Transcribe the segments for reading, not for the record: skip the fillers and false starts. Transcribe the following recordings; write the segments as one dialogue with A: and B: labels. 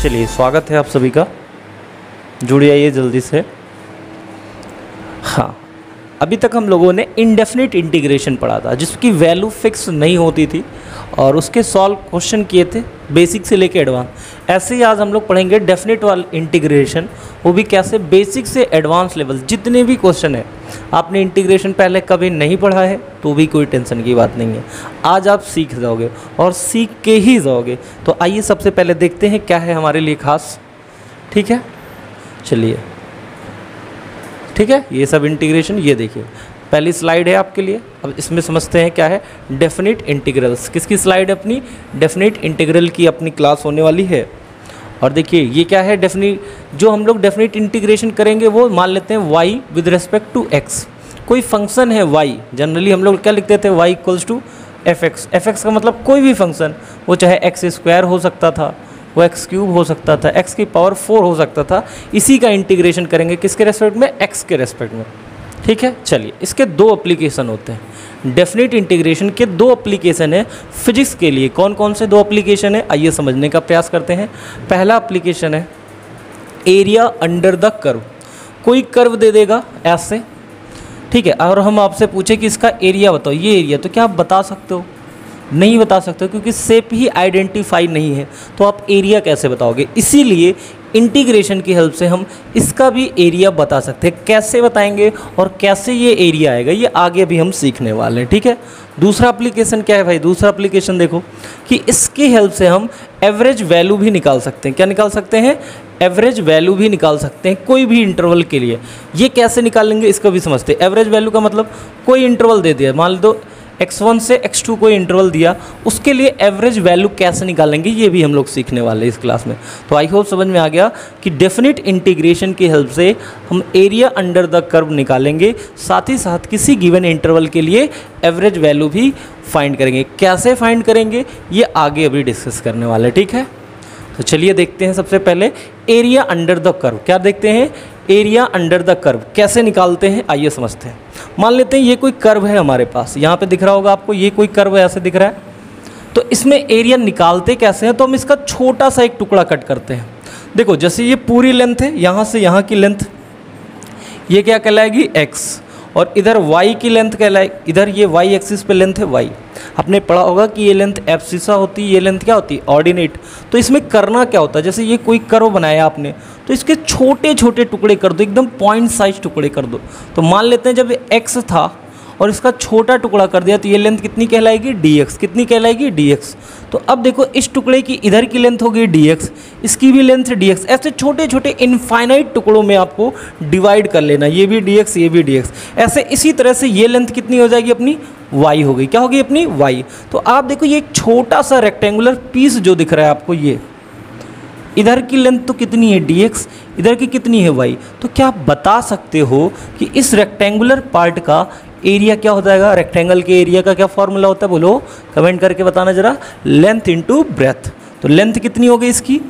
A: चलिए स्वागत है आप सभी का, जुड़ आइए जल्दी से। हाँ, अभी तक हम लोगों ने इंडेफिनिट इंटीग्रेशन पढ़ा था जिसकी वैल्यू फिक्स नहीं होती थी और उसके सॉल्व क्वेश्चन किए थे बेसिक से लेके एडवांस। ऐसे ही आज हम लोग पढ़ेंगे डेफिनेट वाला इंटीग्रेशन, वो भी कैसे बेसिक से एडवांस लेवल। जितने भी क्वेश्चन है आपने इंटीग्रेशन पहले कभी नहीं पढ़ा है तो भी कोई टेंशन की बात नहीं है, आज आप सीख जाओगे और सीख के ही जाओगे। तो आइए सबसे पहले देखते हैं क्या है हमारे लिए खास। ठीक है, चलिए ठीक है, ये सब इंटीग्रेशन ये देखिए पहली स्लाइड है आपके लिए। अब इसमें समझते हैं क्या है डेफिनिट इंटीग्रल्स। किसकी स्लाइड है अपनी? डेफिनिट इंटीग्रल की अपनी क्लास होने वाली है। और देखिए ये क्या है डेफिनिट, जो हम लोग डेफिनिट इंटीग्रेशन करेंगे वो मान लेते हैं y with respect to x। कोई फंक्शन है y, जनरली हम लोग क्या लिखते थे y equals to fx। fx का मतलब कोई भी फंक्शन, वो चाहे x स्क्वायर हो सकता था, वो x क्यूब हो सकता था, x की पावर 4 हो सकता था। इसी का इंटीग्रेशन करेंगे किसके रेस्पेक्ट में? x के रेस्पेक्ट में। ठीक है, चलिए इसके दो एप्लीकेशन होते हैं। डेफिनेट इंटीग्रेशन के दो एप्लीकेशन है फिजिक्स के लिए। कौन कौन से दो एप्लीकेशन है आइए समझने का प्रयास करते हैं। पहला एप्लीकेशन है एरिया अंडर द कर्व। कोई कर्व दे देगा ऐसे, ठीक है, और हम आपसे पूछे कि इसका एरिया बताओ, ये एरिया, तो क्या आप बता सकते हो? नहीं बता सकते क्योंकि शेप ही आइडेंटिफाई नहीं है, तो आप एरिया कैसे बताओगे? इसीलिए इंटीग्रेशन की हेल्प से हम इसका भी एरिया बता सकते हैं। कैसे बताएंगे और कैसे ये एरिया आएगा ये आगे भी हम सीखने वाले हैं। ठीक है, दूसरा एप्लीकेशन क्या है भाई? दूसरा एप्लीकेशन देखो कि इसकी हेल्प से हम एवरेज वैल्यू भी निकाल सकते हैं। क्या निकाल सकते हैं? एवरेज वैल्यू भी निकाल सकते हैं कोई भी इंटरवल के लिए। ये कैसे निकालेंगे इसको भी समझते हैं। एवरेज वैल्यू का मतलब कोई इंटरवल दे दिया, मान लो x1 से x2 कोई इंटरवल दिया, उसके लिए एवरेज वैल्यू कैसे निकालेंगे ये भी हम लोग सीखने वाले हैं इस क्लास में। तो आई होप समझ में आ गया कि डेफिनेट इंटीग्रेशन की हेल्प से हम एरिया अंडर द कर्व निकालेंगे, साथ ही साथ किसी गिवन इंटरवल के लिए एवरेज वैल्यू भी फाइंड करेंगे। कैसे फाइंड करेंगे ये आगे अभी डिस्कस करने वाले। ठीक है, तो चलिए देखते हैं सबसे पहले एरिया अंडर द कर्व। क्या देखते हैं? एरिया अंडर द कर्व कैसे निकालते हैं आइए समझते हैं। मान लेते हैं ये कोई कर्व है हमारे पास, यहाँ पे दिख रहा होगा आपको, ये कोई कर्व ऐसे दिख रहा है। तो इसमें एरिया निकालते कैसे हैं? तो हम इसका छोटा सा एक टुकड़ा कट करते हैं। देखो जैसे ये पूरी लेंथ है, यहाँ से यहाँ की लेंथ, ये क्या कहलाएगी? x, और इधर y की लेंथ कहलाएगी, इधर ये y एक्सिस पे लेंथ है y। आपने पढ़ा होगा कि ये लेंथ एब्सिसा होती है, ये लेंथ क्या होती है? ऑर्डिनेट। तो इसमें करना क्या होता है? जैसे ये कोई कर्व बनाया आपने तो इसके छोटे छोटे टुकड़े कर दो, एकदम पॉइंट साइज टुकड़े कर दो। तो मान लेते हैं जब x था और इसका छोटा टुकड़ा कर दिया तो ये लेंथ कितनी कहलाएगी? dx। कितनी कहलाएगी? dx। तो अब देखो इस टुकड़े की इधर की लेंथ होगी dx, इसकी भी लेंथ dx। ऐसे छोटे छोटे इनफाइनाइट टुकड़ों में आपको डिवाइड कर लेना, ये भी dx ये भी dx। ऐसे इसी तरह से ये लेंथ कितनी हो जाएगी? अपनी y हो गई। क्या होगी? अपनी y। तो आप देखो ये एक छोटा सा रेक्टेंगुलर पीस जो दिख रहा है आपको, ये इधर की लेंथ तो कितनी है? dx, इधर की कितनी है? y। तो क्या आप बता सकते हो कि इस रेक्टेंगुलर पार्ट का एरिया क्या हो जाएगा? रेक्टेंगल के एरिया का क्या फॉर्मूला होता है बोलो, कमेंट करके बताना जरा। Length into breadth. तो लेंथ कितनी हो गई इसकी?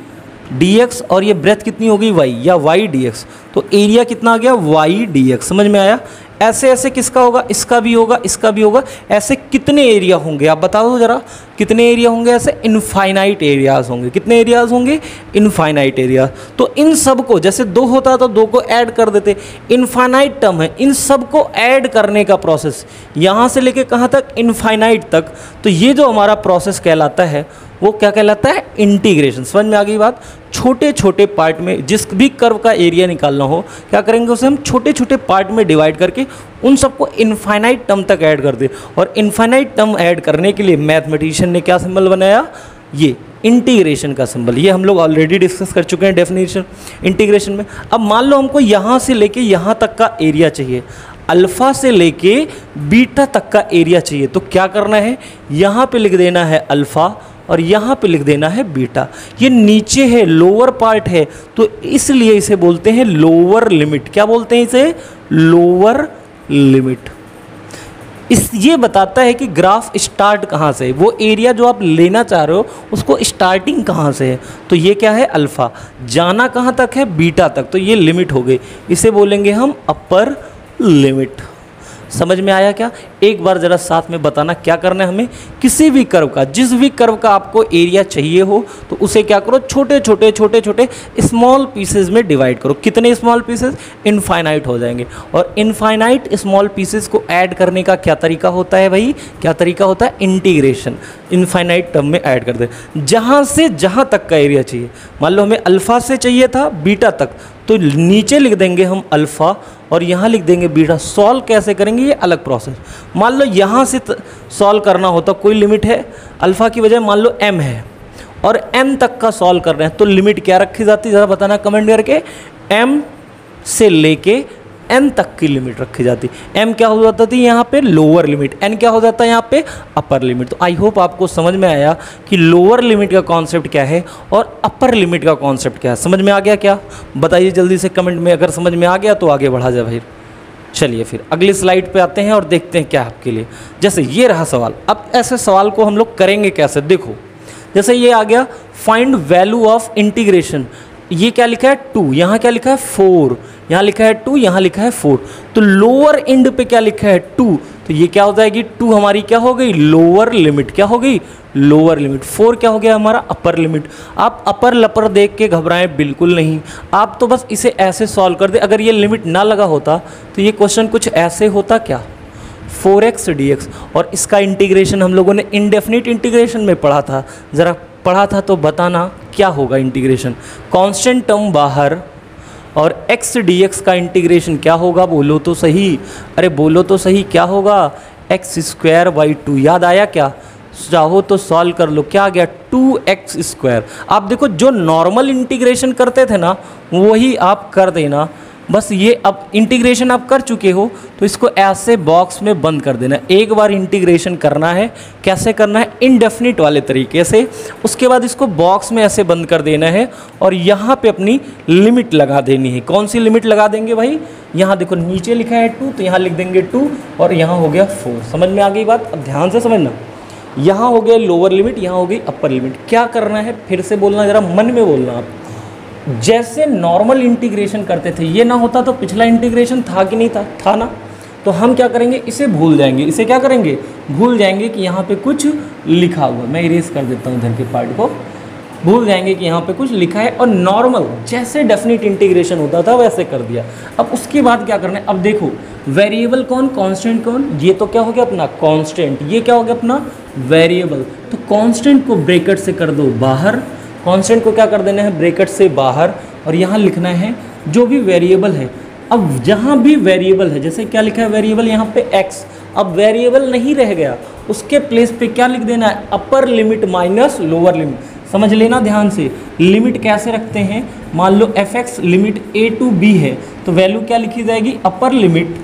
A: dx, और ये ब्रेथ कितनी हो गई? y, या y dx। तो एरिया कितना आ गया? y dx। समझ में आया? ऐसे ऐसे किसका होगा? इसका भी होगा, इसका भी होगा। ऐसे कितने एरिया होंगे आप बताओ जरा, कितने एरिया होंगे? ऐसे इनफाइनाइट एरियाज होंगे। कितने एरियाज होंगे? Infinite area. तो इन सब को, जैसे 2 होता तो 2 को ऐड कर देते, इनफाइनाइट टर्म है, इन सब को ऐड करने का प्रोसेस यहाँ से लेके कहाँ तक? इनफाइनाइट तक। तो ये जो हमारा प्रोसेस कहलाता है वो क्या कहलाता है? इंटीग्रेशन। समझ में आ गई बात? छोटे छोटे पार्ट में जिस भी कर्व का एरिया निकालना हो क्या करेंगे? उसे हम छोटे छोटे पार्ट में डिवाइड करके उन सबको इनफाइनाइट टर्म तक ऐड कर दे। और इनफाइनाइट टर्म ऐड करने के लिए मैथमेटिशियन ने क्या सिंबल बनाया? ये इंटीग्रेशन का सिंबल। ये हम लोग ऑलरेडी डिस्कस कर चुके हैं डेफिनेशन इंटीग्रेशन में। अब मान लो हमको यहाँ से लेके यहाँ तक का एरिया चाहिए, अल्फ़ा से लेके बीटा तक का एरिया चाहिए। तो क्या करना है? यहाँ पे लिख देना है अल्फ़ा और यहाँ पे लिख देना है बीटा। ये नीचे है, लोअर पार्ट है, तो इसलिए इसे बोलते हैं लोअर लिमिट। क्या बोलते हैं इसे? Lower limit. ये बताता है कि ग्राफ स्टार्ट कहाँ से है, वो एरिया जो आप लेना चाह रहे हो उसको स्टार्टिंग कहाँ से है। तो ये क्या है? अल्फ़ा। जाना कहाँ तक है? बीटा तक। तो ये लिमिट हो गई, इसे बोलेंगे हम अपर लिमिट। समझ में आया क्या? एक बार ज़रा साथ में बताना क्या करना है हमें। किसी भी कर्व का, जिस भी कर्व का आपको एरिया चाहिए हो तो उसे क्या करो, छोटे छोटे स्मॉल पीसेज में डिवाइड करो। कितने स्मॉल पीसेज? इनफाइनाइट हो जाएंगे। और इनफाइनाइट स्मॉल पीसेज को ऐड करने का क्या तरीका होता है भाई? क्या तरीका होता है? इंटीग्रेशन। इनफाइनाइट टर्म में ऐड कर दे, जहाँ से जहाँ तक का एरिया चाहिए। मान लो हमें अल्फ़ा से चाहिए था बीटा तक, तो नीचे लिख देंगे हम अल्फ़ा और यहाँ लिख देंगे बीटा। सॉल्व कैसे करेंगे, ये अलग प्रोसेस। मान लो यहाँ से सॉल्व करना होता, कोई लिमिट है, अल्फ़ा की बजाय मान लो m है और n तक का सॉल्व कर रहे हैं, तो लिमिट क्या रखी जाती है ज़रा बताना कमेंट करके। m से लेके n तक की लिमिट रखी जाती। m क्या हो जाता थी यहाँ पे? Lower limit. n क्या हो जाता है यहाँ पे? Upper limit. तो आई होप आपको समझ में आया कि लोअर लिमिट का कॉन्सेप्ट क्या है और अपर लिमिट का कॉन्सेप्ट क्या है। समझ में आ गया क्या? बताइए जल्दी से कमेंट में, अगर समझ में आ गया तो आगे बढ़ा जाए भाई। चलिए फिर अगली स्लाइड पे आते हैं और देखते हैं क्या है आपके लिए। जैसे ये रहा सवाल। अब ऐसे सवाल को हम लोग करेंगे कैसे, देखो। जैसे ये आ गया, फाइंड वैल्यू ऑफ इंटीग्रेशन। ये क्या लिखा है? 2। यहाँ क्या लिखा है? 4। यहाँ लिखा है 2, यहाँ लिखा है 4। तो लोअर एंड पे क्या लिखा है? 2। तो ये क्या हो जाएगी? 2 हमारी क्या हो गई? Lower limit. क्या हो गई? Lower limit. 4 क्या हो गया हमारा? Upper limit. आप अपर लपर देख के घबराएं बिल्कुल नहीं, आप तो बस इसे ऐसे सॉल्व कर दे। अगर ये लिमिट ना लगा होता तो ये क्वेश्चन कुछ ऐसे होता क्या? 4x dx। और इसका इंटीग्रेशन हम लोगों ने इंडेफिनिट इंटीग्रेशन में पढ़ा था, ज़रा पढ़ा था तो बताना क्या होगा इंटीग्रेशन। कांस्टेंट टर्म बाहर और x dx का इंटीग्रेशन क्या होगा? बोलो तो सही, अरे बोलो तो सही, क्या होगा? x²/2। याद आया क्या? चाहो तो सॉल्व कर लो। क्या आ गया? 2x²। आप देखो जो नॉर्मल इंटीग्रेशन करते थे ना वही आप कर देना। बस ये अब इंटीग्रेशन आप कर चुके हो तो इसको ऐसे बॉक्स में बंद कर देना। एक बार इंटीग्रेशन करना है, कैसे करना है? इनडेफिनिट वाले तरीके से। उसके बाद इसको बॉक्स में ऐसे बंद कर देना है और यहाँ पे अपनी लिमिट लगा देनी है। कौन सी लिमिट लगा देंगे भाई? यहाँ देखो नीचे लिखा है 2, तो यहाँ लिख देंगे 2 और यहाँ हो गया 4। समझ में आ गई बात? अब ध्यान से समझना। यहाँ हो गया लोअर लिमिट, यहाँ हो गई अपर लिमिट। क्या करना है फिर से बोलना, ज़रा मन में बोलना आप। जैसे नॉर्मल इंटीग्रेशन करते थे, ये ना होता तो पिछला इंटीग्रेशन था कि नहीं था? था ना। तो हम क्या करेंगे? इसे भूल जाएंगे। इसे क्या करेंगे? भूल जाएंगे कि यहाँ पे कुछ लिखा हुआ। मैं इरेज कर देता हूँ इधर के पार्ट को। भूल जाएंगे कि यहाँ पे कुछ लिखा है और नॉर्मल जैसे डेफिनिट इंटीग्रेशन होता था वैसे कर दिया। अब उसके बाद क्या करना है? अब देखो वेरिएबल कौन, कांस्टेंट कौन? ये तो क्या हो गया अपना कांस्टेंट, ये क्या हो गया अपना वेरिएबल। तो कांस्टेंट को ब्रैकेट से कर दो बाहर, कांस्टेंट को क्या कर देना है? ब्रैकेट से बाहर, और यहाँ लिखना है जो भी वेरिएबल है। अब जहाँ भी वेरिएबल है, जैसे क्या लिखा है वेरिएबल यहाँ पे x, अब वेरिएबल नहीं रह गया, उसके प्लेस पे क्या लिख देना है? Upper limit minus lower limit. समझ लेना ध्यान से। लिमिट कैसे रखते हैं? मान लो fx limit a to b है तो वैल्यू क्या लिखी जाएगी? Upper limit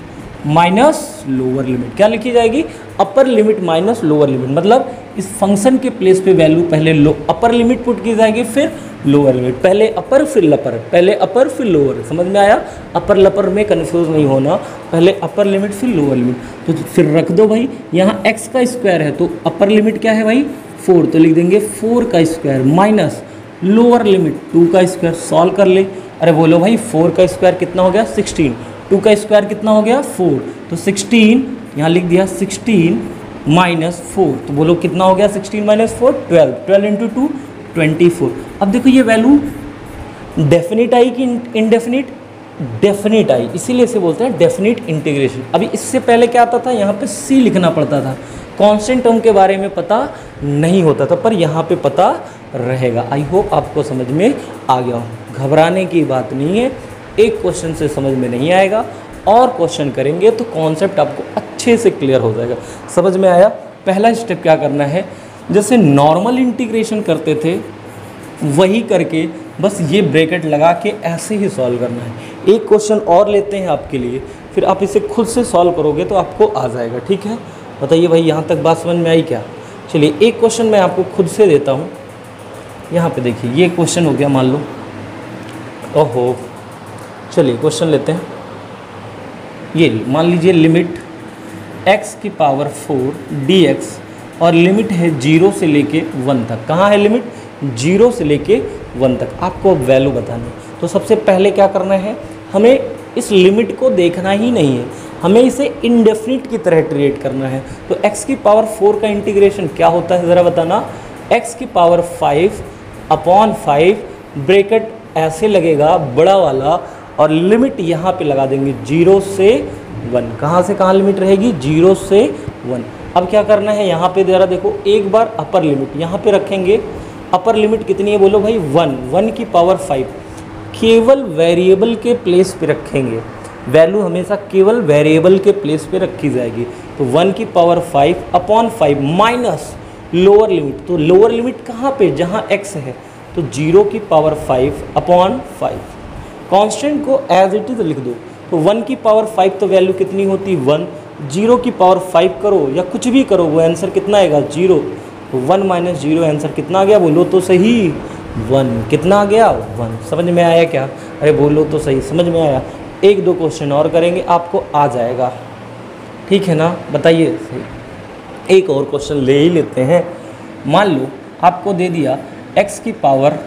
A: minus lower limit. क्या लिखी जाएगी? Upper limit minus lower limit. मतलब इस फंक्शन के प्लेस पे वैल्यू पहले अपर लिमिट पुट की जाएगी, फिर लोअर लिमिट। पहले अपर फिर लपर, पहले अपर फिर लोअर। समझ में आया? अपर लपर में कंफ्यूज नहीं होना, पहले अपर लिमिट फिर लोअर लिमिट। तो फिर रख दो भाई, यहाँ x का स्क्वायर है तो अपर लिमिट क्या है भाई? 4, तो लिख देंगे 4 का स्क्वायर माइनस लोअर लिमिट 2 का स्क्वायर। सॉल्व कर ले। अरे बोलो भाई 4 का स्क्वायर कितना हो गया? 16। 2 का स्क्वायर कितना हो गया? 4। तो 16 यहाँ लिख दिया 16 माइनस 4, तो बोलो कितना हो गया? 16 माइनस 4 12, 12 इंटू 2 24। अब देखो ये वैल्यू डेफिनिट आई कि इनडेफिनिट? डेफिनिट आई, इसीलिए इसे बोलते हैं डेफिनिट इंटीग्रेशन। अभी इससे पहले क्या आता था? यहाँ पे c लिखना पड़ता था, कांस्टेंट टर्म के बारे में पता नहीं होता था, पर यहाँ पे पता रहेगा। आई होप आपको समझ में आ गया हो। घबराने की बात नहीं है, एक क्वेश्चन से समझ में नहीं आएगा और क्वेश्चन करेंगे तो कॉन्सेप्ट आपको अच्छे से क्लियर हो जाएगा। समझ में आया? पहला स्टेप क्या करना है? जैसे नॉर्मल इंटीग्रेशन करते थे वही करके बस ये ब्रैकेट लगा के ऐसे ही सॉल्व करना है। एक क्वेश्चन और लेते हैं आपके लिए, फिर आप इसे खुद से सॉल्व करोगे तो आपको आ जाएगा। ठीक है, बताइए भाई यहाँ तक बात समझ में आई क्या? चलिए एक क्वेश्चन मैं आपको खुद से देता हूँ। यहाँ पे देखिए ये क्वेश्चन हो गया, मान लो। ओहो, चलिए क्वेश्चन लेते हैं। ये मान लीजिए लिमिट x की पावर 4 dx और लिमिट है 0 से लेके 1 तक। कहाँ है लिमिट? 0 से लेके 1 तक। आपको अब वैल्यू बतानी है। तो सबसे पहले क्या करना है? हमें इस लिमिट को देखना ही नहीं है, हमें इसे इंडेफिनिट की तरह ट्रीट करना है। तो x की पावर 4 का इंटीग्रेशन क्या होता है ज़रा बताना। x की पावर 5 अपॉन 5 ब्रैकेट ऐसे लगेगा बड़ा वाला और लिमिट यहाँ पे लगा देंगे 0 से 1। कहाँ से कहाँ लिमिट रहेगी? 0 से 1। अब क्या करना है यहाँ पे ज़रा देखो, एक बार अपर लिमिट यहाँ पे रखेंगे। अपर लिमिट कितनी है बोलो भाई? 1 की पावर 5 केवल वेरिएबल के प्लेस पे रखेंगे। वैल्यू हमेशा केवल वेरिएबल के प्लेस पे रखी जाएगी। तो 1 की power 5 upon 5 minus lower limit. तो लोअर लिमिट कहाँ पे? जहाँ x है। तो 0 की पावर 5 अपॉन 5। कांस्टेंट को एज इट इज़ लिख दो। तो 1 की पावर 5 तो वैल्यू कितनी होती? 1। 0 की पावर 5 करो या कुछ भी करो, वो आंसर कितना आएगा? 0। तो 1 माइनस 0 आंसर कितना आ गया? बोलो तो सही, 1। कितना आ गया? 1। समझ में आया क्या? अरे बोलो तो सही, समझ में आया? एक दो क्वेश्चन और करेंगे, आपको आ जाएगा, ठीक है ना? बताइए सही। एक और क्वेश्चन ले ही लेते हैं। मान लो आपको दे दिया x की पावर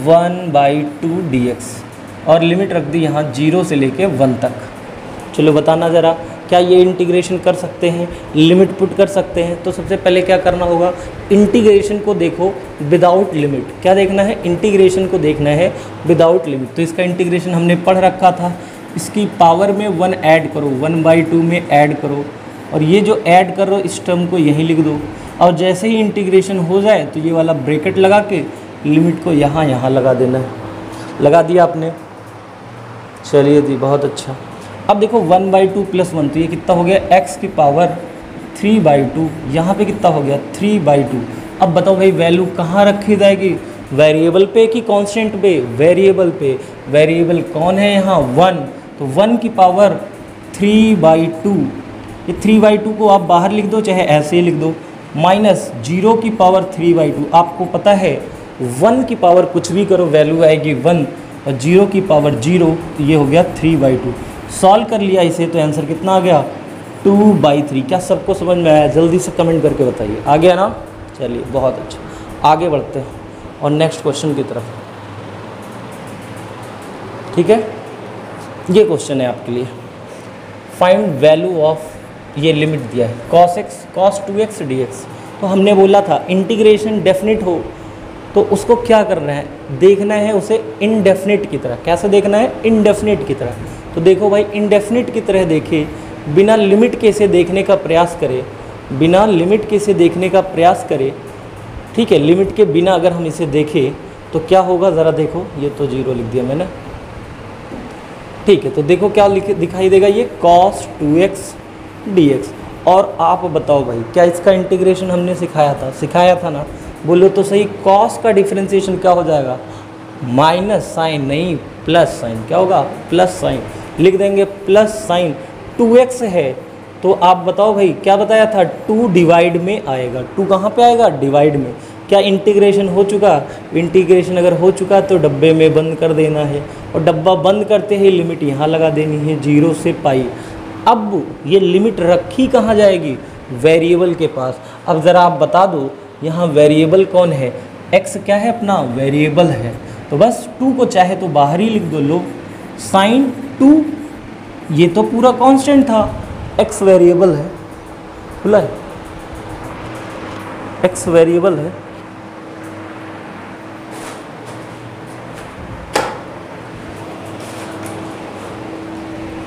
A: 1/2 dx और लिमिट रख दी यहाँ 0 से लेके 1 तक। चलो बताना ज़रा, क्या ये इंटीग्रेशन कर सकते हैं? लिमिट पुट कर सकते हैं? तो सबसे पहले क्या करना होगा? इंटीग्रेशन को देखो विदाउट लिमिट। क्या देखना है? इंटीग्रेशन को देखना है विदाउट लिमिट। तो इसका इंटीग्रेशन हमने पढ़ रखा था। इसकी पावर में 1 ऐड करो, 1/2 में ऐड करो, और ये जो ऐड कर रहे हो इस टर्म को यहीं लिख दो। और जैसे ही इंटीग्रेशन हो जाए तो ये वाला ब्रैकेट लगा के लिमिट को यहाँ लगा देना है। लगा दिया आपने? चलिए जी, बहुत अच्छा। अब देखो 1/2 + 1 तो ये कितना हो गया? x की पावर 3/2। यहाँ पे कितना हो गया? 3/2। अब बताओ भाई वैल्यू कहाँ रखी जाएगी? वेरिएबल पे कि कांस्टेंट पे? वेरिएबल पे। वेरिएबल कौन है यहाँ? 1। तो 1 की पावर 3/2। ये 3/2 को आप बाहर लिख दो, चाहे ऐसे ही लिख दो, माइनस 0 की पावर 3/2। आपको पता है 1 की पावर कुछ भी करो वैल्यू आएगी 1, और 0 की पावर 0, तो ये हो गया 3/2। सॉल्व कर लिया इसे तो आंसर कितना आ गया? 2/3। क्या सबको समझ में आया? जल्दी से कमेंट करके बताइए। आ गया ना? चलिए बहुत अच्छा, आगे बढ़ते हैं और नेक्स्ट क्वेश्चन की तरफ। ठीक है, ये क्वेश्चन है आपके लिए। फाइंड वैल्यू ऑफ, ये लिमिट दिया है cos 2x dx। तो हमने बोला था इंटीग्रेशन डेफिनिट हो तो उसको क्या करना है? देखना है उसे इनडेफिनिट की तरह। कैसे देखना है? इनडेफिनिट की तरह। तो देखो भाई, इनडेफिनिट की तरह देखे, बिना लिमिट के इसे देखने का प्रयास करें, बिना लिमिट के इसे देखने का प्रयास करें। ठीक है, लिमिट के बिना अगर हम इसे देखें तो क्या होगा ज़रा देखो। ये तो 0 लिख दिया मैंने। ठीक है, तो देखो क्या दिखाई देगा? ये cos 2x dx। और आप बताओ भाई, क्या इसका इंटीग्रेशन हमने सिखाया था ना? बोलो तो सही। cos का डिफरेंशिएशन क्या हो जाएगा? माइनस साइन नहीं, प्लस साइन। क्या होगा? Plus sign. लिख देंगे प्लस साइन। 2x है तो आप बताओ भाई, क्या बताया था? 2 डिवाइड में आएगा। 2 कहाँ पे आएगा? डिवाइड में। क्या इंटीग्रेशन हो चुका? इंटीग्रेशन अगर हो चुका तो डब्बे में बंद कर देना है, और डब्बा बंद करते ही लिमिट यहाँ लगा देनी है 0 से पाई। अब ये लिमिट रखी कहाँ जाएगी? वेरिएबल के पास। अब ज़रा आप बता दो, यहाँ वेरिएबल कौन है? x क्या है अपना? वेरिएबल है। तो बस 2 को चाहे तो बाहर ही लिख दो। लो, साइन 2, ये तो पूरा कांस्टेंट था, x वेरिएबल है, खुला है, x वेरिएबल है।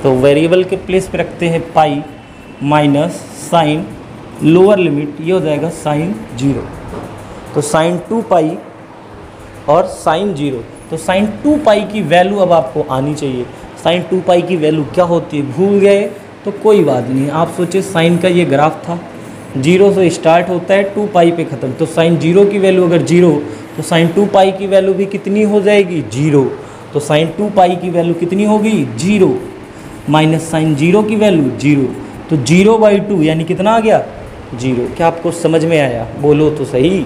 A: तो वेरिएबल के प्लेस पे रखते हैं pi minus sign, lower limit ये हो जाएगा साइन 0। तो साइन 2 पाई और साइन 0। तो साइन 2 पाई की वैल्यू अब आपको आनी चाहिए। साइन 2 पाई की वैल्यू क्या होती है? भूल गए तो कोई बात नहीं। आप सोचे साइन का ये ग्राफ था, 0 से स्टार्ट होता है, 2 पाई पे ख़त्म। तो साइन 0 की वैल्यू अगर 0, तो साइन 2 पाई की वैल्यू भी कितनी हो जाएगी? 0। तो साइन 2 पाई की वैल्यू कितनी होगी? 0 माइनस साइन 0 की वैल्यू 0। तो 0/2 यानी कितना आ गया? 0। क्या आपको समझ में आया? बोलो तो सही।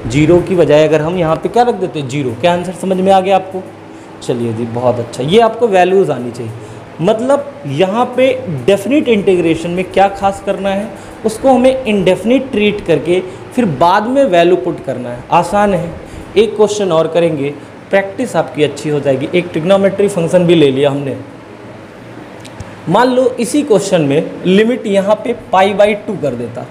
A: 0 की बजाय अगर हम यहाँ पे क्या रख देते? 0। क्या आंसर समझ में आ गया आपको? चलिए जी, बहुत अच्छा। ये आपको वैल्यूज़ आनी चाहिए। मतलब यहाँ पे डेफिनिट इंटीग्रेशन में क्या खास करना है? उसको हमें इनडेफिनिट ट्रीट करके फिर बाद में वैल्यू पुट करना है। आसान है। एक क्वेश्चन और करेंगे, प्रैक्टिस आपकी अच्छी हो जाएगी। एक ट्रिग्नोमेट्री फंक्शन भी ले लिया हमने। मान लो इसी क्वेश्चन में लिमिट यहाँ पे π/2 कर देता,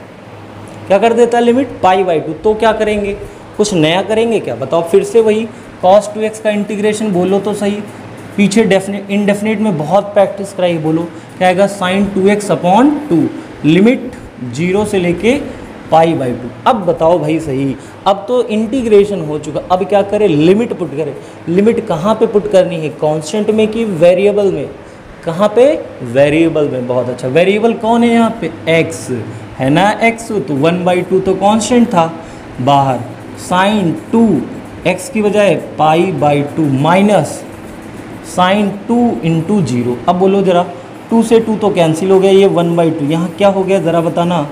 A: क्या कर देता लिमिट π/2, तो क्या करेंगे, कुछ नया करेंगे क्या, बताओ। फिर से वही cos 2x का इंटीग्रेशन बोलो तो सही, पीछे इनडेफिनेट में बहुत प्रैक्टिस कराई, बोलो क्या आएगा sin 2x/2 लिमिट 0 से लेके π/2। अब बताओ भाई सही, अब तो इंटीग्रेशन हो चुका, अब क्या करें, लिमिट पुट करें। लिमिट कहाँ पे पुट करनी है, कांस्टेंट में कि वेरिएबल में, कहाँ पे, वेरिएबल में। बहुत अच्छा, वेरिएबल कौन है यहाँ पे, x है ना, x, तो 1/2 तो कांस्टेंट था बाहर, sin 2x की बजाय π/2 माइनस sin 2 × 0। अब बोलो जरा, 2 से 2 तो कैंसिल हो गया, ये 1/2, यहाँ क्या हो गया ज़रा बताना,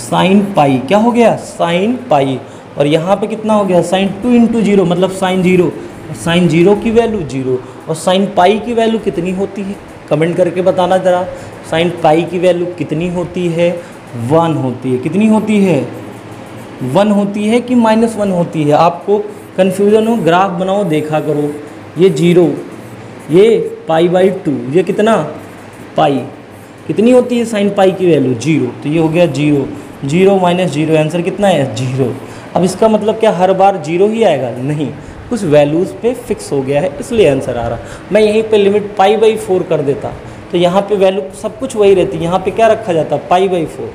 A: sin पाई, क्या हो गया sin पाई, और यहाँ पे कितना हो गया sin 2 × 0 मतलब sin 0, sin 0 की वैल्यू 0, और sin पाई की वैल्यू कितनी होती है, कमेंट करके बताना ज़रा, sin पाई की वैल्यू कितनी होती है, 1 होती है। कितनी होती है, 1 होती है कि -1 होती है। आपको कन्फ्यूज़न हो, ग्राफ बनाओ देखा करो, ये 0, ये π/2, ये कितना पाई, कितनी होती है sin पाई की वैल्यू 0, तो ये हो गया 0, 0 - 0, आंसर कितना है 0। अब इसका मतलब क्या हर बार 0 ही आएगा, नहीं, कुछ वैल्यूज़ पे फिक्स हो गया है इसलिए आंसर आ रहा। मैं यहीं पे लिमिट π/4 कर देता तो यहाँ पे वैल्यू सब कुछ वही रहती, यहाँ पे क्या रखा जाता π/4,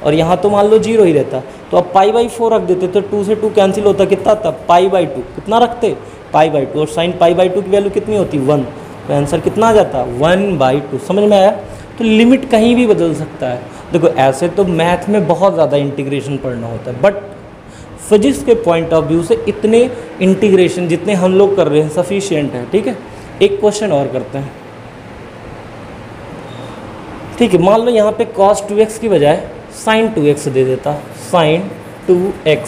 A: और यहाँ तो मान लो 0 ही रहता, तो अब π/4 रख देते तो 2 से 2 कैंसिल होता, कितना था π/2, कितना रखते π/2, और sin π/2 की वैल्यू कितनी होती 1, तो आंसर कितना आ जाता 1/2। समझ में आया। तो लिमिट कहीं भी बदल सकता है। देखो ऐसे तो मैथ में बहुत ज़्यादा इंटीग्रेशन पढ़ना होता है, बट फिजिक्स के पॉइंट ऑफ व्यू से इतने इंटीग्रेशन जितने हम लोग कर रहे हैं सफिशिएंट है। ठीक है, एक क्वेश्चन और करते हैं। ठीक है, मान लो यहाँ पे cos 2x की बजाय sin 2x दे देता, sin 2x।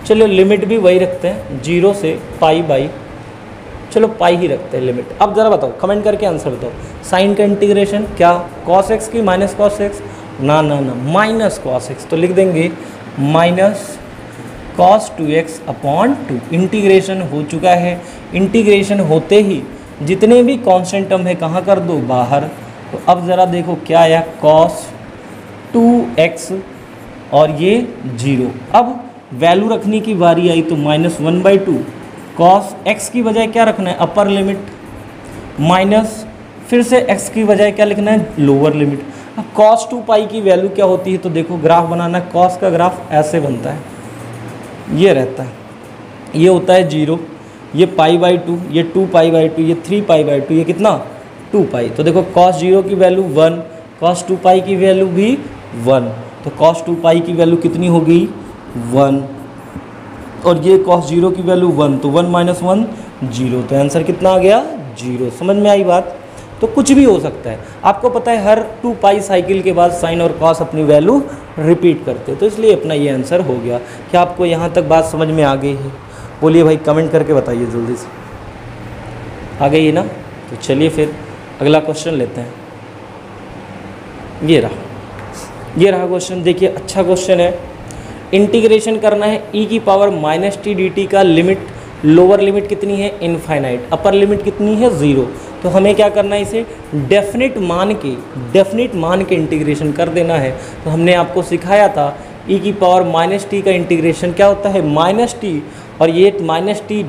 A: चलो लिमिट भी वही रखते हैं 0 से π/, चलो पाई ही रखते हैं लिमिट। अब ज़रा बताओ, कमेंट करके आंसर बताओ, साइन का इंटीग्रेशन क्या, cos x की माइनस cos x, ना ना ना, माइनस cos x, तो लिख देंगे माइनस cos 2x/2। इंटीग्रेशन हो चुका है, इंटीग्रेशन होते ही जितने भी कांस्टेंट टर्म है कहाँ कर दो, बाहर। तो अब ज़रा देखो क्या आया, cos 2x और ये 0। अब वैल्यू रखने की बारी आई तो -1/2, cos x की बजाय क्या रखना है, अपर लिमिट, माइनस फिर से x की बजाय क्या लिखना है, लोअर लिमिट। अब cos 2π की वैल्यू क्या होती है, तो देखो ग्राफ बनाना है, cos का ग्राफ ऐसे बनता है, ये रहता है, ये होता है 0, ये π/2, ये 2π/2, ये 3π/2, ये कितना 2π। तो देखो cos 0 की वैल्यू 1, cos 2π की वैल्यू भी 1, तो cos 2π की वैल्यू कितनी हो गई 1, और ये cos 0 की वैल्यू 1, तो 1 - 1 0, तो आंसर कितना आ गया 0। समझ में आई बात। तो कुछ भी हो सकता है, आपको पता है हर 2π साइकिल के बाद साइन और कॉस अपनी वैल्यू रिपीट करते हैं, तो इसलिए अपना ये आंसर हो गया। क्या आपको यहाँ तक बात समझ में आ गई है, बोलिए भाई, कमेंट करके बताइए जल्दी से, आ गई है ना। तो चलिए फिर अगला क्वेश्चन लेते हैं। ये रहा क्वेश्चन, देखिए अच्छा क्वेश्चन है। इंटीग्रेशन करना है e⁻t dt का लिमिट, लोअर लिमिट कितनी है इनफाइनाइट, अपर लिमिट कितनी है 0। तो हमें क्या करना है, इसे डेफिनेट मान के इंटीग्रेशन कर देना है। तो हमने आपको सिखाया था e⁻t का इंटीग्रेशन क्या होता है -t, और ये -t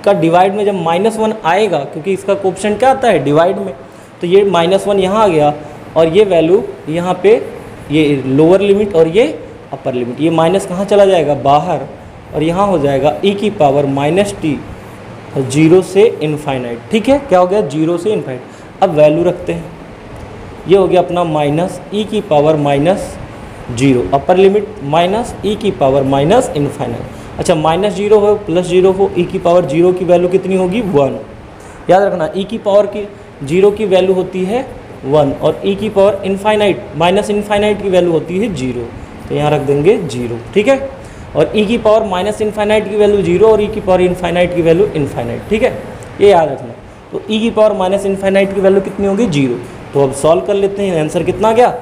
A: का डिवाइड में जब -1 आएगा, क्योंकि इसका कोएफिशिएंट क्या आता है डिवाइड में, तो ये -1 यहाँ आ गया, और ये वैल्यू यहाँ पे, ये लोअर लिमिट और ये अपर लिमिट, ये माइनस कहाँ चला जाएगा बाहर, और यहाँ हो जाएगा e⁻t 0 से इनफाइनाइट। ठीक है, क्या हो गया 0 से इनफाइनाइट। अब वैल्यू रखते हैं, ये हो गया अपना -e⁻0, अपर लिमिट माइनस e⁻ इनफाइनाइट। अच्छा, -0 हो +0 हो, e⁻0 की वैल्यू कितनी होगी 1। याद रखना e⁻0 की वैल्यू होती है 1, और e⁻∞ माइनस इनफाइनाइट की वैल्यू होती है 0, तो यहाँ रख देंगे 0। ठीक है, और e⁻∞ की वैल्यू 0 और e⁻∞ की वैल्यू इनफाइनाइट। ठीक है, ये याद रखना। तो e⁻∞ की वैल्यू कितनी होगी 0। तो अब सॉल्व कर लेते हैं, आंसर कितना गया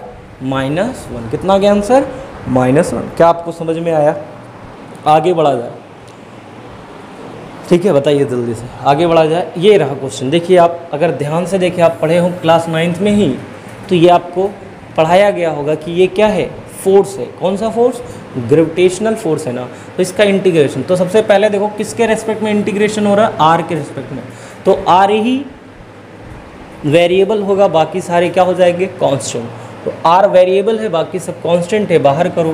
A: -1। कितना गया आंसर -1। क्या आपको समझ में आया, आगे बढ़ा जाए। ठीक है, बताइए जल्दी से, आगे बढ़ा जाए। ये रहा क्वेश्चन, देखिए आप अगर ध्यान से देखें, आप पढ़े हो क्लास 9th में ही, तो ये आपको पढ़ाया गया होगा कि ये क्या है, फोर्स है। कौन सा फोर्स, ग्रेविटेशनल फोर्स है ना। तो इसका इंटीग्रेशन, तो सबसे पहले देखो किसके रेस्पेक्ट में इंटीग्रेशन हो रहा है, आर के रेस्पेक्ट में। तो आर ही वेरिएबल होगा, बाकी सारे क्या हो जाएंगे, कांस्टेंट। तो आर वेरिएबल है, बाकी सब कांस्टेंट है, बाहर करो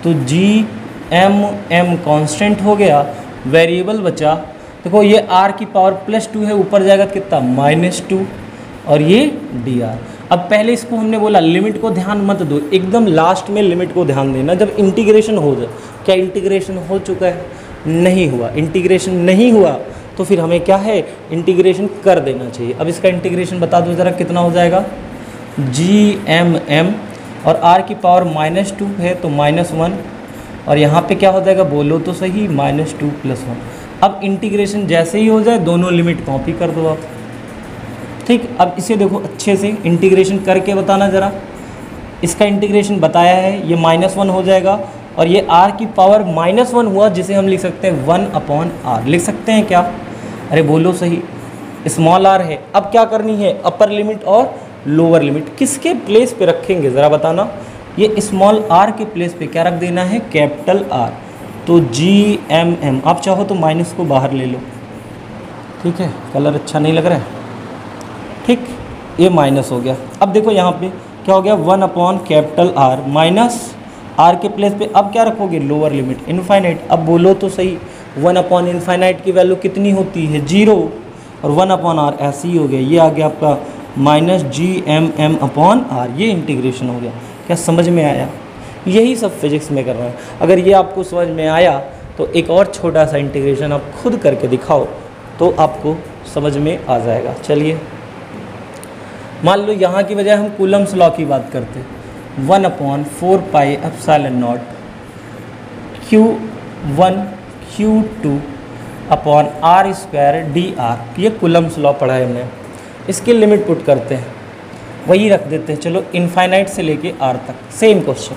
A: तो जी एम कांस्टेंट हो गया, वेरिएबल बचा। देखो ये आर की पावर +2 है, ऊपर जाएगा कितना, -2, और ये डी आर। अब पहले इसको हमने बोला लिमिट को ध्यान मत दो, एकदम लास्ट में लिमिट को ध्यान देना जब इंटीग्रेशन हो जाए। क्या इंटीग्रेशन हो चुका है, नहीं हुआ। इंटीग्रेशन नहीं हुआ तो फिर हमें क्या है, इंटीग्रेशन कर देना चाहिए। अब इसका इंटीग्रेशन बता दो ज़रा कितना हो जाएगा, GM और r की पावर -2 है तो -1, और यहाँ पे क्या हो जाएगा, बोलो तो सही, -2 + 1। अब इंटीग्रेशन जैसे ही हो जाए दोनों लिमिट कॉपी कर दो आप, ठीक। अब इसे देखो अच्छे से इंटीग्रेशन करके बताना ज़रा। इसका इंटीग्रेशन बताया है, ये -1 हो जाएगा, और ये r की पावर -1 हुआ, जिसे हम लिख सकते हैं 1/r। लिख सकते हैं क्या, अरे बोलो सही, स्मॉल r है। अब क्या करनी है, अपर लिमिट और लोअर लिमिट किसके प्लेस पे रखेंगे ज़रा बताना। ये स्मॉल r के प्लेस पे क्या रख देना है, कैपिटल R। तो GM, आप चाहो तो माइनस को बाहर ले लो, ठीक है, कलर अच्छा नहीं लग रहा है, ठीक। ये माइनस हो गया। अब देखो यहाँ पे क्या हो गया, 1/R माइनस r के प्लेस पे अब क्या रखोगे, लोअर लिमिट इनफाइनाइट। अब बोलो तो सही, 1/∞ की वैल्यू कितनी होती है, 0, और 1/r ऐसे ही हो गया। ये आ गया आपका -GM/r। ये इंटीग्रेशन हो गया। क्या समझ में आया, यही सब फिजिक्स में कर रहे हैं। अगर ये आपको समझ में आया तो एक और छोटा सा इंटीग्रेशन आप खुद करके दिखाओ तो आपको समझ में आ जाएगा। चलिए मान लो यहाँ की बजाय हम कूलम्स लॉ की बात करते हैं, 1/4πε0 Q1 Q2/r² dr। ये कूलम्स लॉ पढ़ा है हमने। इसकी लिमिट पुट करते हैं, वही रख देते हैं, चलो इनफाइनाइट से लेके r तक, सेम क्वेश्चन।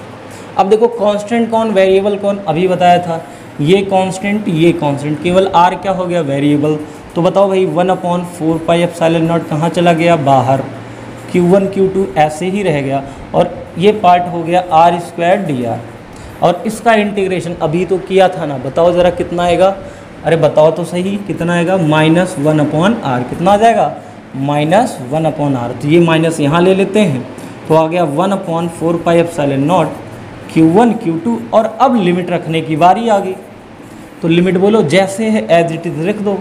A: अब देखो कांस्टेंट कौन, वेरिएबल कौन, अभी बताया था, ये कांस्टेंट, ये कांस्टेंट, केवल r क्या हो गया, वेरिएबल। तो बताओ भाई 1/4πε0 कहाँ चला गया, बाहर। Q1 Q2 ऐसे ही रह गया, और ये पार्ट हो गया r² dr। और इसका इंटीग्रेशन अभी तो किया था ना, बताओ ज़रा कितना आएगा, अरे बताओ तो सही कितना आएगा, -1/r। कितना आ जाएगा, -1/r। तो ये माइनस यहाँ ले लेते हैं, तो आ गया 1/4πε0 Q1 Q2। और अब लिमिट रखने की बारी आ गई, तो लिमिट बोलो जैसे है एज इट इज़ रख दो।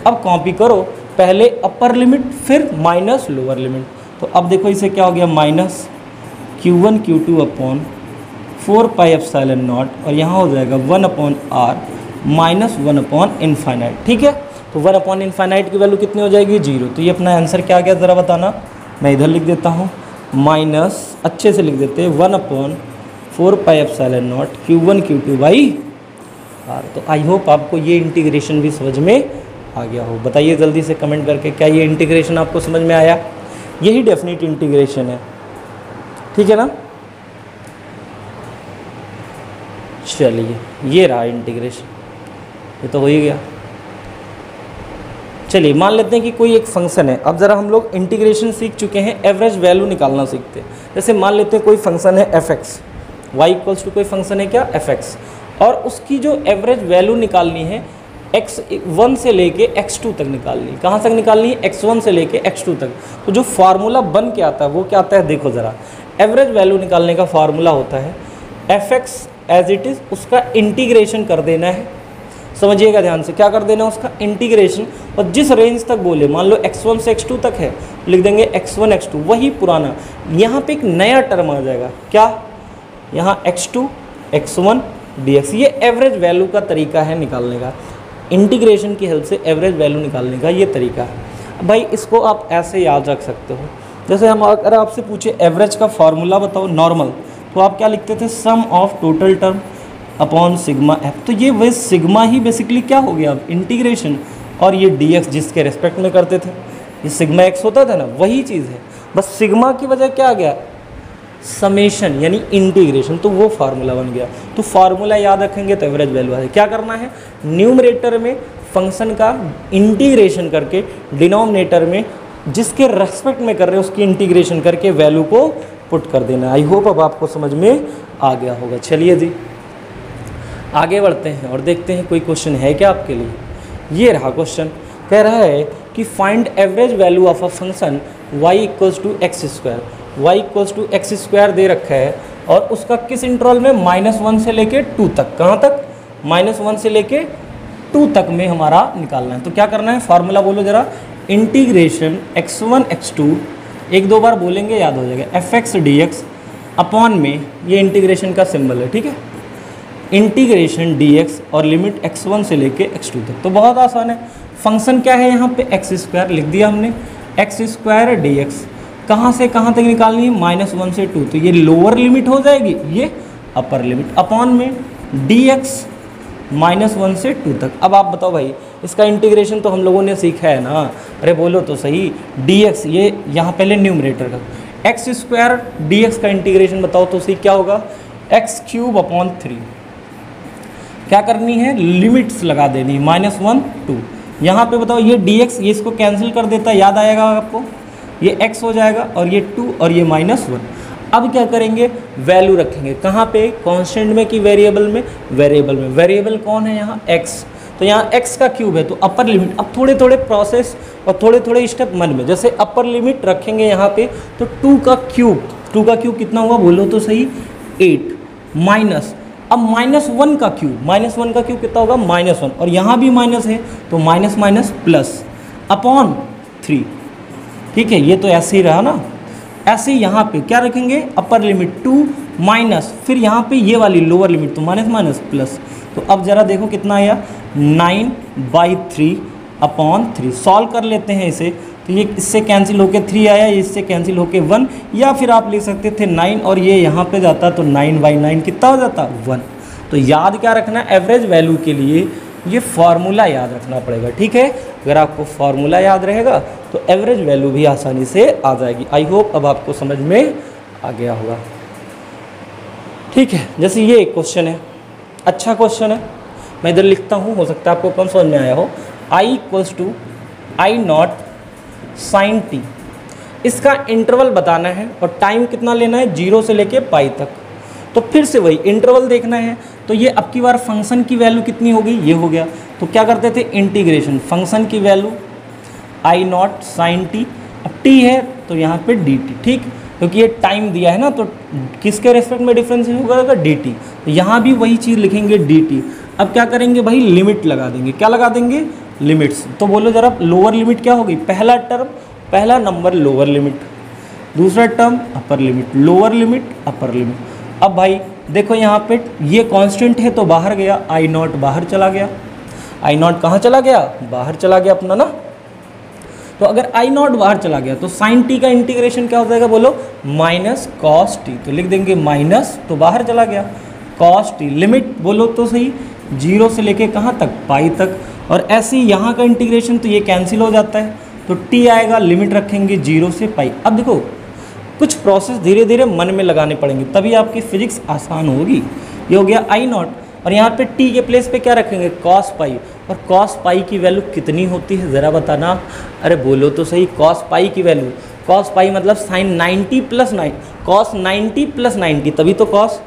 A: अब कॉपी करो, पहले अपर लिमिट फिर माइनस लोअर लिमिट। तो अब देखो इसे क्या हो गया, -Q1 Q2/4πε0, और यहाँ हो जाएगा 1/r -1/∞, ठीक है। तो 1/∞ की वैल्यू कितनी हो जाएगी, 0। तो ये अपना आंसर क्या आ गया ज़रा बताना। मैं इधर लिख देता हूँ, माइनस अच्छे से लिख देते हैं 1/4πε0 Q1 Q2/r। तो आई होप आपको ये इंटीग्रेशन भी समझ में आ गया हो। बताइए जल्दी से कमेंट करके, क्या ये इंटीग्रेशन आपको समझ में आया। यही डेफिनेट इंटीग्रेशन है, ठीक है ना। चलिए ये रहा इंटीग्रेशन, ये तो हो ही गया। चलिए मान लेते हैं कि कोई एक फंक्शन है। अब ज़रा हम लोग इंटीग्रेशन सीख चुके हैं, एवरेज वैल्यू निकालना सीखते हैं। जैसे मान लेते हैं कोई फंक्शन है fx, y इक्वल्स टू कोई फंक्शन है क्या, fx, और उसकी जो एवरेज वैल्यू निकालनी है x1 से लेके x2 तक निकालनी है। कहाँ तक निकालनी है, x1 से लेके x2 तक। तो जो फार्मूला बन के आता है वो क्या आता है, देखो ज़रा। एवरेज वैल्यू निकालने का फार्मूला होता है fx एज इट इज़, उसका इंटीग्रेशन कर देना है। समझिएगा ध्यान से, क्या कर देना है, उसका इंटीग्रेशन। और जिस रेंज तक बोले, मान लो x1 से x2 तक है, लिख देंगे x1 x2, वही पुराना। यहाँ पे एक नया टर्म आ जाएगा, क्या, यहाँ x2 x1 dx। ये एवरेज वैल्यू का तरीका है निकालने का, इंटीग्रेशन की हेल्प से एवरेज वैल्यू निकालने का ये तरीका है। भाई इसको आप ऐसे याद रख सकते हो, जैसे हम अगर आपसे पूछे एवरेज का फार्मूला बताओ नॉर्मल, तो आप क्या लिखते थे, sum of total term upon sigma f. तो ये वही सिग्मा ही बेसिकली क्या हो गया, अब इंटीग्रेशन। और ये dx जिसके रेस्पेक्ट में करते थे, ये सिग्मा x होता था ना, वही चीज़ है, बस सिग्मा की वजह क्या आ गया, समेशन यानी इंटीग्रेशन। तो वो फार्मूला बन गया। तो फार्मूला याद रखेंगे तो एवरेज वैल्यू है। क्या करना है, न्यूमरेटर में फंक्शन का इंटीग्रेशन करके डिनोमिनेटर में जिसके रेस्पेक्ट में कर रहे हैं उसकी इंटीग्रेशन करके वैल्यू को पुट कर देना। आई होप अब आपको समझ में आ गया होगा। चलिए जी आगे बढ़ते हैं और देखते हैं कोई क्वेश्चन है क्या आपके लिए। ये रहा क्वेश्चन, कह रहा है कि find average value of a function y equals to x square. Y equals to x square दे रखा है और उसका किस इंटरवल में, -1 से लेके 2 तक। कहाँ तक? -1 से लेके 2 तक में हमारा निकालना है। तो क्या करना है, फार्मूला बोलो जरा। इंटीग्रेशन x1 x2, एक दो बार बोलेंगे याद हो जाएगा, fx dx अपॉन में ये इंटीग्रेशन का सिंबल है, ठीक है, इंटीग्रेशन dx और लिमिट x1 से लेके x2 तक। तो बहुत आसान है। फंक्शन क्या है यहाँ पे, एक्स स्क्वायर लिख दिया हमने, एक्स स्क्वायर dx कहाँ से कहाँ तक निकालनी है, -1 से 2। तो ये लोअर लिमिट हो जाएगी, ये अपर लिमिट, अपॉन में dx -1 से 2 तक। अब आप बताओ भाई, इसका इंटीग्रेशन तो हम लोगों ने सीखा है ना, अरे बोलो तो सही। dx ये यहाँ पहले न्यूमरेटर का, एक्स स्क्वायर dx का इंटीग्रेशन बताओ तो सही क्या होगा, x³ अपॉन 3। क्या करनी है, लिमिट्स लगा देनी, -1 2। यहाँ पे बताओ ये dx, ये इसको कैंसिल कर देता है, याद आएगा आपको, ये x हो जाएगा और ये 2 और ये -1। अब क्या करेंगे, वैल्यू रखेंगे कहाँ पे, कांस्टेंट में कि वेरिएबल में, वेरिएबल में। वेरिएबल कौन है यहाँ, x, तो यहाँ x का क्यूब है तो अपर लिमिट। अब थोड़े थोड़े प्रोसेस और थोड़े थोड़े स्टेप मन में, जैसे अपर लिमिट रखेंगे यहाँ पे तो 2 का क्यूब कितना हुआ बोलो तो सही, 8 माइनस, अब -1 का क्यूब कितना होगा, -1, और यहाँ भी माइनस है तो माइनस माइनस प्लस अपॉन 3, ठीक है। ये तो ऐसे ही रहा ना। ऐसे ही यहाँ पे क्या रखेंगे, अपर लिमिट 2 माइनस, फिर यहाँ पे ये वाली लोअर लिमिट तो माइनस माइनस प्लस। तो अब जरा देखो कितना आया, 9/3 अपॉन 3। सॉल्व कर लेते हैं इसे, तो ये इससे कैंसिल होके 3 आया, इससे कैंसिल होके 1, या फिर आप लिख सकते थे 9 और ये यहाँ पे जाता तो 9/9 कितना हो जाता, 1। तो याद क्या रखना, एवरेज वैल्यू के लिए ये फार्मूला याद रखना पड़ेगा, ठीक है। अगर आपको फार्मूला याद रहेगा तो एवरेज वैल्यू भी आसानी से आ जाएगी। आई होप अब आपको समझ में आ गया होगा, ठीक है। जैसे ये एक क्वेश्चन है, अच्छा क्वेश्चन है, मैं इधर लिखता हूँ, हो सकता है आपको कम समझ में आया हो। I equals to I0 sin t, इसका इंटरवल बताना है और टाइम कितना लेना है, 0 से लेके पाई तक। तो फिर से वही इंटरवल देखना है, तो ये अब की बार फंक्शन की वैल्यू कितनी होगी, ये हो गया। तो क्या करते थे, इंटीग्रेशन फंक्शन की वैल्यू I0 sin t, अब t है तो यहाँ पे dt, ठीक, क्योंकि ये टाइम दिया है ना, तो किसके रेस्पेक्ट में डिफरेंस होगा, dt। तो यहाँ भी वही चीज़ लिखेंगे dt। अब क्या करेंगे भाई, लिमिट लगा देंगे, क्या लगा देंगे, लिमिट्स। तो बोलो जरा, लोअर लिमिट क्या होगी, पहला टर्म, पहला नंबर लोअर लिमिट, दूसरा term upper limit, lower limit upper limit. अब भाई देखो यहाँ पे ये कांस्टेंट है तो बाहर गया, I0 बाहर चला गया, I0 कहाँ चला गया, बाहर चला गया अपना ना। तो अगर I0 बाहर चला गया तो sin t का इंटीग्रेशन क्या हो जाएगा, बोलो माइनस cos t। तो लिख देंगे माइनस, तो बाहर चला गया cos t, लिमिट बोलो तो सही, 0 से लेके कहाँ तक, पाई तक। और ऐसे ही यहाँ का इंटीग्रेशन तो ये कैंसिल हो जाता है, तो t आएगा, लिमिट रखेंगे 0 से पाई। अब देखो कुछ प्रोसेस धीरे धीरे मन में लगाने पड़ेंगे, तभी आपकी फिजिक्स आसान होगी। ये हो गया I0 और यहाँ पे t के प्लेस पे क्या रखेंगे, cos पाई। और cos पाई की वैल्यू कितनी होती है ज़रा बताना, अरे बोलो तो सही, cos पाई की वैल्यू, cos पाई मतलब साइन 90 + 9, cos 90 + 90, तभी तो cos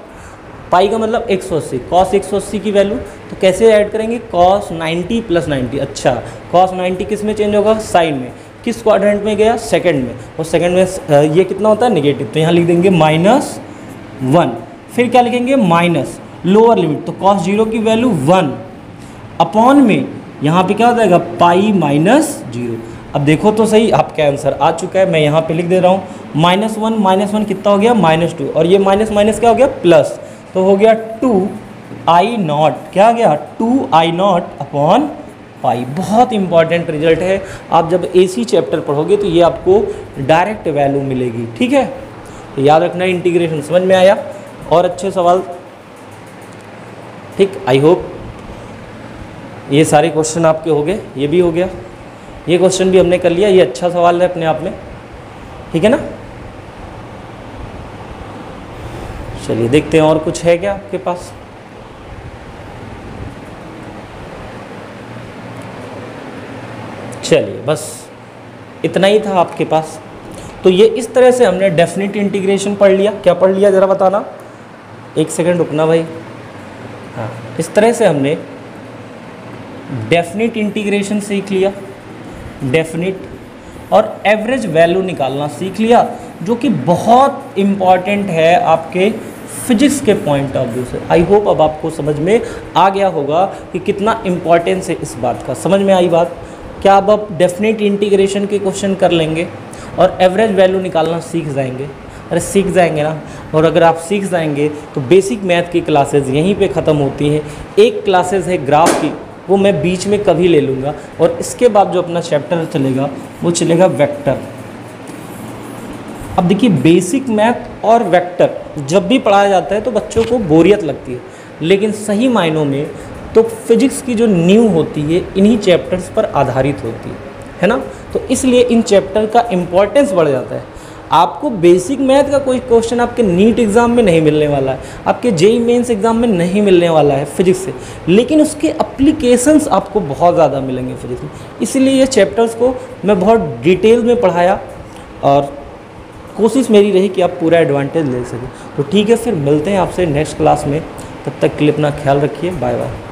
A: पाई का मतलब 180, cos 180 की वैल्यू। तो कैसे ऐड करेंगे, cos 90 + 90। अच्छा, cos 90 किस में चेंज होगा, साइन में, किस क्वाड्रेंट में गया, सेकंड में, और सेकंड में ये कितना होता है, नेगेटिव। तो यहाँ लिख देंगे -1, फिर क्या लिखेंगे, माइनस लोअर लिमिट, तो cos 0 की वैल्यू 1 अपॉन में यहाँ पे क्या हो जाएगा, पाई -0। अब देखो तो सही, आपका आंसर आ चुका है, मैं यहाँ पे लिख दे रहा हूँ -1 कितना हो गया, -2, और ये माइनस माइनस क्या हो गया, प्लस, तो हो गया 2I0, क्या आ गया, 2I0 अपॉन पाई। बहुत इंपॉर्टेंट रिजल्ट है, आप जब AC चैप्टर पढ़ोगे तो ये आपको डायरेक्ट वैल्यू मिलेगी, ठीक है। तो याद रखना, इंटीग्रेशन समझ में आया, और अच्छे सवाल, ठीक। आई होप ये सारे क्वेश्चन आपके हो गए, ये भी हो गया, ये क्वेश्चन भी हमने कर लिया, ये अच्छा सवाल है अपने आप में, ठीक है ना। चलिए देखते हैं और कुछ है क्या आपके पास। चलिए बस इतना ही था आपके पास। तो ये इस तरह से हमने डेफिनेट इंटीग्रेशन पढ़ लिया। क्या पढ़ लिया ज़रा बताना, एक सेकंड रुकना भाई। हाँ, इस तरह से हमने डेफिनेट इंटीग्रेशन सीख लिया, डेफिनेट और एवरेज वैल्यू निकालना सीख लिया, जो कि बहुत इम्पॉर्टेंट है आपके फिजिक्स के पॉइंट ऑफ व्यू से। आई होप अब आपको समझ में आ गया होगा कि कितना इम्पॉर्टेंस है इस बात का। समझ में आई बात? क्या अब आप डेफिनेट इंटीग्रेशन के क्वेश्चन कर लेंगे और एवरेज वैल्यू निकालना सीख जाएंगे? अरे सीख जाएंगे ना। और अगर आप सीख जाएंगे तो बेसिक मैथ की क्लासेस यहीं पे ख़त्म होती हैं। एक क्लासेस है ग्राफ की, वो मैं बीच में कभी ले लूँगा, और इसके बाद जो अपना चैप्टर चलेगा वो चलेगा वेक्टर। अब देखिए, बेसिक मैथ और वेक्टर जब भी पढ़ाया जाता है तो बच्चों को बोरियत लगती है, लेकिन सही मायनों में तो फिजिक्स की जो नींव होती है इन्हीं चैप्टर्स पर आधारित होती है ना। तो इसलिए इन चैप्टर का इम्पोर्टेंस बढ़ जाता है। आपको बेसिक मैथ का कोई क्वेश्चन आपके नीट एग्ज़ाम में नहीं मिलने वाला है, आपके जेईई मेंस एग्ज़ाम में नहीं मिलने वाला है फिजिक्स से, लेकिन उसके एप्लीकेशंस आपको बहुत ज़्यादा मिलेंगे फिजिक्स में। इसलिए ये चैप्टर्स को मैं बहुत डिटेल में पढ़ाया और कोशिश मेरी रही कि आप पूरा एडवांटेज ले सकें। तो ठीक है, फिर मिलते हैं आपसे नेक्स्ट क्लास में। तब तक के लिए अपना ख्याल रखिए। Bye bye.